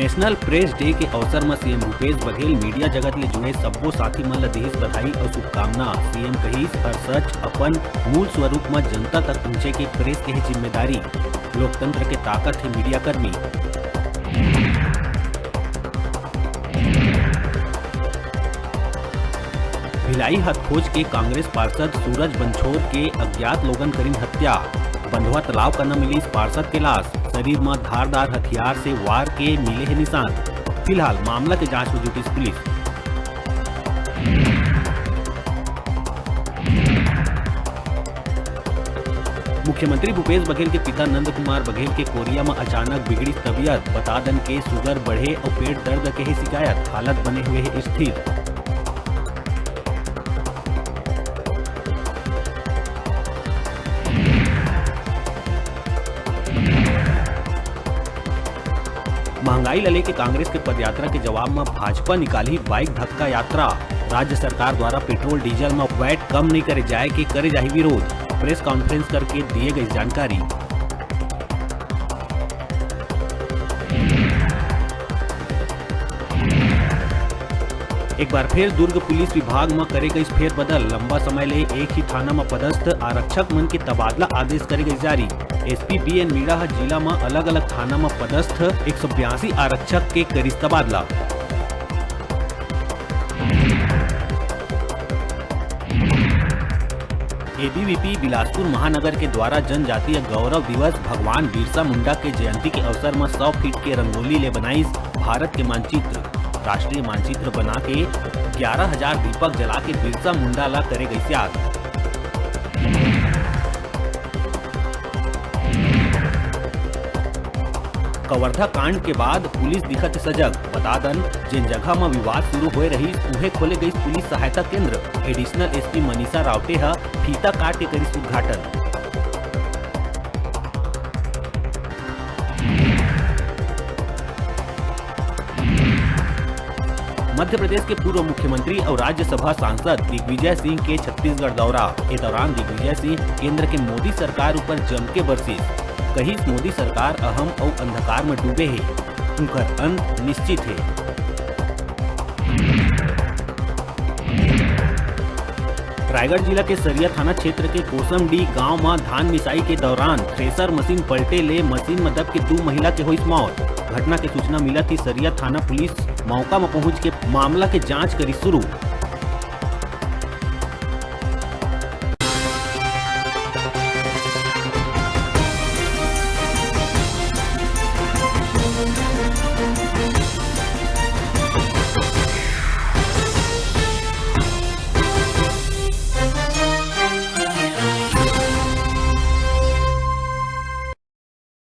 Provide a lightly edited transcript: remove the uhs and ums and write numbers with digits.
National press day के अवसर में सीएम भूपेश बघेल मीडिया जगत ले जुड़े सब्बो साथी मन ला देश बधाई और शुभकामना। सीएम कहिस हर सच अपन मूल स्वरूप में जनता तक पहुँचे के प्रेस के जिम्मेदारी। लोकतंत्र के ताकत है मीडिया कर्मी। भिलाई हथखोज के कांग्रेस पार्षद सूरज बंछोर के अज्ञात लोगन करीन हत्या। बंधुआ तालाब का न मिली इस पार्षद के लाश। शरीर में धारदार हथियार से वार के मिले हैं निशान। फिलहाल मामला के जांच में जुटी पुलिस। मुख्यमंत्री भूपेश बघेल के पिता नंद कुमार बघेल के कोरिया में अचानक बिगड़ी तबीयत। बतादन के शुगर बढ़े और पेट दर्द के ही शिकायत। हालत बने हुए है स्थिर। महंगाई लले के कांग्रेस के पदयात्रा के जवाब में भाजपा निकाली बाइक धक्का यात्रा। राज्य सरकार द्वारा पेट्रोल डीजल में वैट कम नहीं करे जाए के करे जाहि विरोध। प्रेस कॉन्फ्रेंस करके दिए गई जानकारी। एक बार फिर दुर्ग पुलिस विभाग में करे गई फेरबदल। लंबा समय ले एक ही थाना में पदस्थ आरक्षक मन के तबादला आदेश करे गई जारी। एसपी बीएन मीणा जिला में अलग अलग थाना में पदस्थ 182 आरक्षक के करिस तबादला। एबीवीपी बिलासपुर महानगर के द्वारा जनजातीय गौरव दिवस भगवान बिरसा मुंडा के जयंती के अवसर में 100 फीट के रंगोली ले बनाई भारत के मानचित्र। राष्ट्रीय मानचित्र बना के 11,000 दीपक जला के बिरसा मुंडा ला करे गई याद। कवर्धा कांड के बाद पुलिस दिखत सजग। बतादन जिन जगह में विवाद शुरू हो रही उन्हें खोले गई पुलिस सहायता केंद्र। एडिशनल एसपी मनीषा रावटे हा फीता काट के करी उद्घाटन। मध्य प्रदेश के पूर्व मुख्यमंत्री और राज्यसभा सांसद दिग्विजय सिंह के छत्तीसगढ़ दौरा। के दौरान दिग्विजय सिंह केंद्र के मोदी सरकार ऊपर जम के बरसिस। कहीं मोदी सरकार अहम और अंधकार में डूबे है, उनका अंत निश्चित है। रायगढ़ जिला के सरिया थाना क्षेत्र के कोसमडी गांव में धान मिसाई के दौरान थ्रेसर मशीन पलटे ले मशीन में दब के 2 महिला के हुई मौत। घटना की सूचना मिला थी। सरिया थाना पुलिस मौका में पहुंच के मामला के जांच करी शुरू।